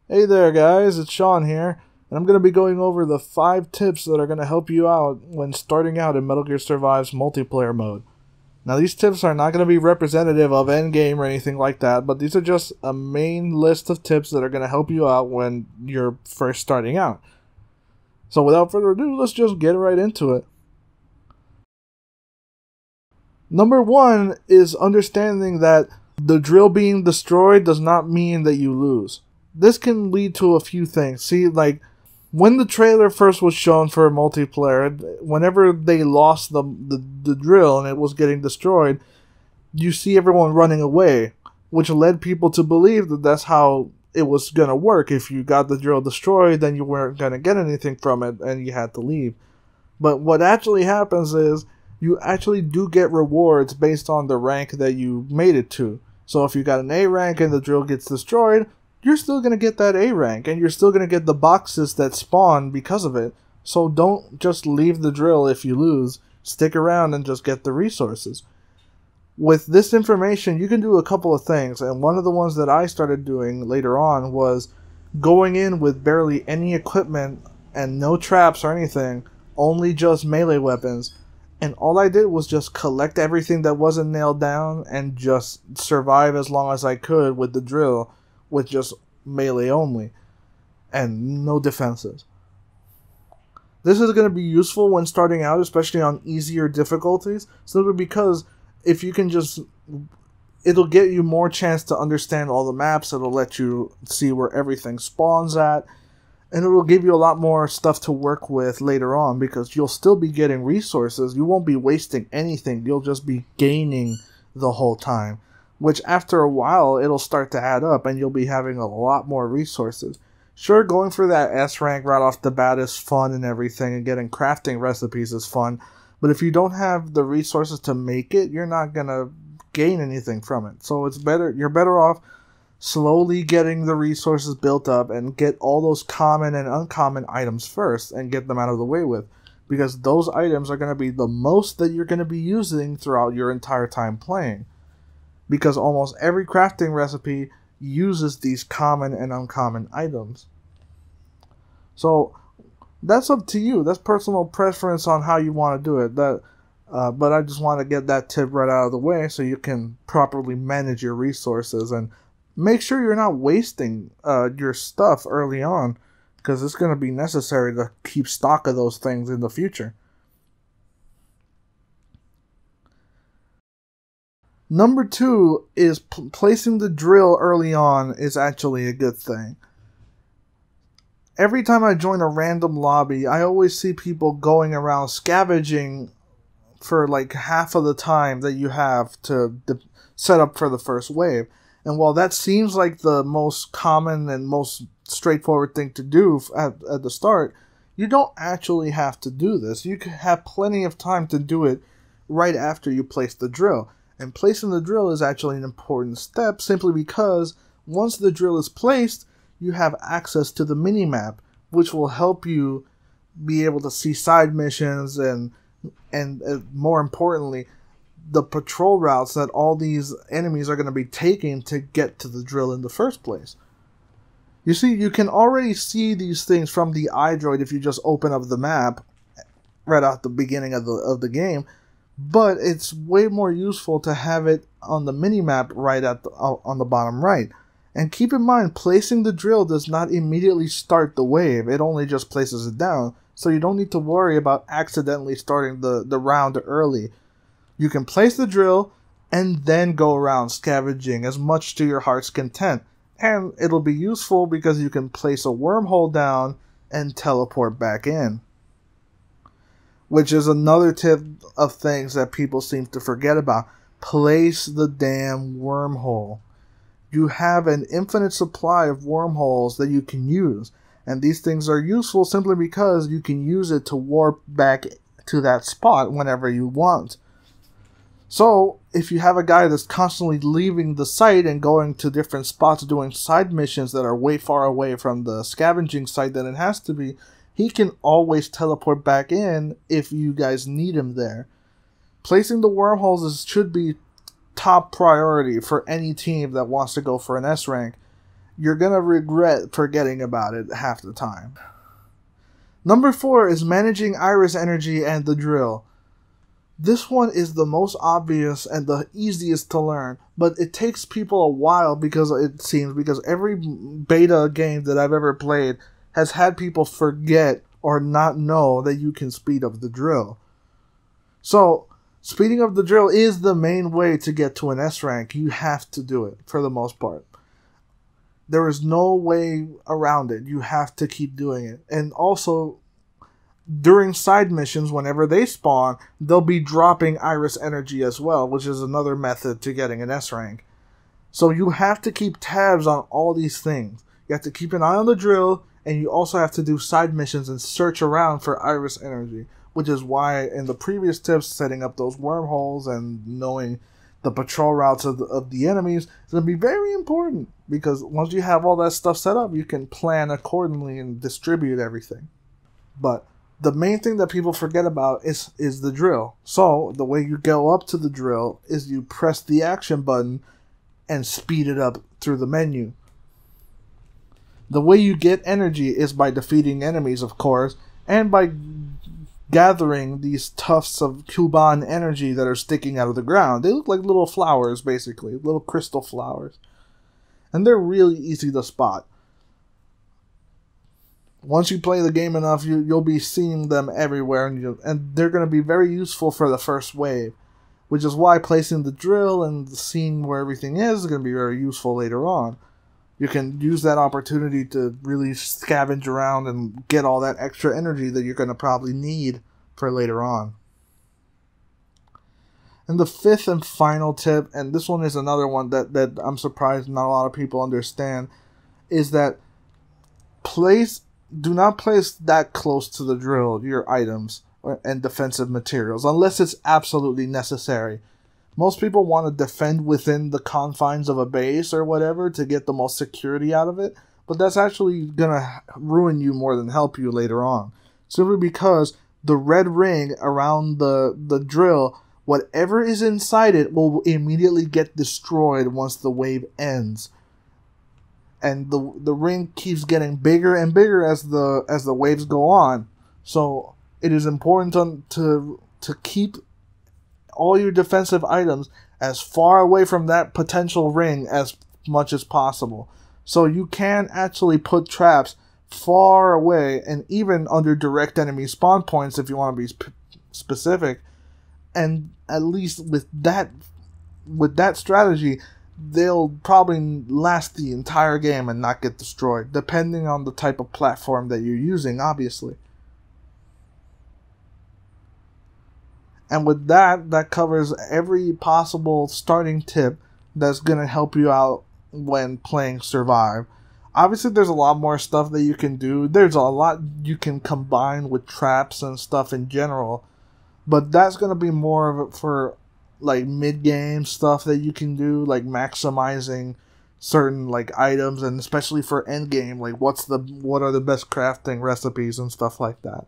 Hey there guys, it's Sean here, and I'm going to be going over the 5 tips that are going to help you out when starting out in Metal Gear Survive's multiplayer mode. Now these tips are not going to be representative of endgame or anything like that, but these are just a main list of tips that are going to help you out when you're first starting out. So without further ado, let's just get right into it. Number 1 is understanding that the drill being destroyed does not mean that you lose. This can lead to a few things. See, like, when the trailer first was shown for multiplayer, whenever they lost the drill and it was getting destroyed, you see everyone running away, which led people to believe that that's how it was going to work. If you got the drill destroyed, then you weren't going to get anything from it and you had to leave. But what actually happens is you actually do get rewards based on the rank that you made it to. So if you got an A rank and the drill gets destroyed, you're still going to get that A rank, and you're still going to get the boxes that spawn because of it. So don't just leave the drill if you lose. Stick around and just get the resources. With this information, you can do a couple of things, and one of the ones that I started doing later on was going in with barely any equipment and no traps or anything, only just melee weapons. And all I did was just collect everything that wasn't nailed down and just survive as long as I could with the drill, with just melee only and no defenses. This is going to be useful when starting out, especially on easier difficulties, simply because if you can just, it'll get you more chance to understand all the maps. It'll let you see where everything spawns at, and it'll give you a lot more stuff to work with later on, because you'll still be getting resources. You won't be wasting anything. You'll just be gaining the whole time, which after a while it'll start to add up and you'll be having a lot more resources. Sure, going for that S rank right off the bat is fun and everything, and getting crafting recipes is fun, but if you don't have the resources to make it, you're not gonna gain anything from it. So it's better, you're better off slowly getting the resources built up and get all those common and uncommon items first and get them out of the way with, because those items are going to be the most that you're going to be using throughout your entire time playing, because almost every crafting recipe uses these common and uncommon items. So that's up to you. That's personal preference on how you want to do it. But I just want to get that tip right out of the way so you can properly manage your resources and make sure you're not wasting your stuff early on, because it's going to be necessary to keep stock of those things in the future. Number 2 is placing the drill early on is actually a good thing. Every time I join a random lobby, I always see people going around scavenging for like half of the time that you have to set up for the first wave. And while that seems like the most common and most straightforward thing to do at the start, you don't actually have to do this. You can have plenty of time to do it right after you place the drill. And placing the drill is actually an important step, simply because once the drill is placed, you have access to the minimap, which will help you be able to see side missions and more importantly, the patrol routes that all these enemies are going to be taking to get to the drill in the first place. You see, you can already see these things from the iDroid if you just open up the map right at the beginning of the game, but it's way more useful to have it on the minimap right at on the bottom right. And keep in mind, placing the drill does not immediately start the wave, it only just places it down, so you don't need to worry about accidentally starting the round early. You can place the drill and then go around scavenging as much to your heart's content. And it'll be useful because you can place a wormhole down and teleport back in. Which is another tip of things that people seem to forget about. Place the damn wormhole. You have an infinite supply of wormholes that you can use. And these things are useful simply because you can use it to warp back to that spot whenever you want. So, if you have a guy that's constantly leaving the site and going to different spots doing side missions that are way far away from the scavenging site that it has to be, he can always teleport back in if you guys need him there. Placing the wormholes should be top priority for any team that wants to go for an S rank. you're gonna regret forgetting about it half the time. Number 4 is managing iris energy and the drill. This one is the most obvious and the easiest to learn, but it takes people a while because every beta game that I've ever played has had people forget or not know that you can speed up the drill. So, speeding up the drill is the main way to get to an S rank. You have to do it for the most part. There is no way around it. You have to keep doing it. And also, during side missions, whenever they spawn, they'll be dropping iris energy as well, which is another method to getting an S rank. So you have to keep tabs on all these things. You have to keep an eye on the drill, and you also have to do side missions and search around for iris energy, which is why in the previous tips, setting up those wormholes and knowing the patrol routes of the enemies is going to be very important, because once you have all that stuff set up, you can plan accordingly and distribute everything. But the main thing that people forget about is the drill. So the way you go up to the drill is you press the action button and speed it up through the menu. The way you get energy is by defeating enemies, of course, and by gathering these tufts of Kuban energy that are sticking out of the ground. They look like little flowers, basically, little crystal flowers. And they're really easy to spot. Once you play the game enough, you'll be seeing them everywhere, and they're going to be very useful for the first wave, which is why placing the drill and seeing where everything is going to be very useful later on. You can use that opportunity to really scavenge around and get all that extra energy that you're going to probably need for later on. And the 5th and final tip, and this one is another one that I'm surprised not a lot of people understand, is that do not place that close to the drill your items and defensive materials, unless it's absolutely necessary. Most people want to defend within the confines of a base or whatever to get the most security out of it, but that's actually going to ruin you more than help you later on. Simply because the red ring around the drill, whatever is inside it will immediately get destroyed once the wave ends. And the ring keeps getting bigger and bigger as the waves go on. So it is important to keep all your defensive items as far away from that potential ring as much as possible. So you can actually put traps far away and even under direct enemy spawn points if you want to be specific. And at least with that strategy, they'll probably last the entire game and not get destroyed, depending on the type of platform that you're using, obviously. And with that covers every possible starting tip that's going to help you out when playing Survive. Obviously, there's a lot more stuff that you can do. There's a lot you can combine with traps and stuff in general. But that's going to be more of it for like mid-game stuff that you can do, like maximizing certain like items, and especially for end-game, like what are the best crafting recipes and stuff like that.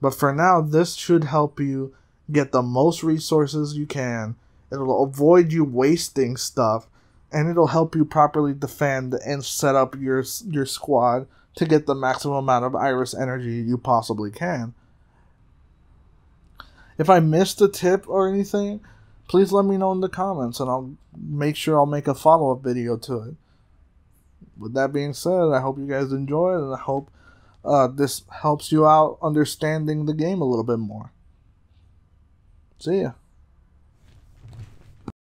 But for now, this should help you get the most resources you can. It'll avoid you wasting stuff, and it'll help you properly defend and set up your squad to get the maximum amount of iris energy you possibly can. If I missed a tip or anything, please let me know in the comments, and I'll make sure I'll make a follow-up video to it. With that being said, I hope you guys enjoyed, and I hope this helps you out understanding the game a little bit more. See ya.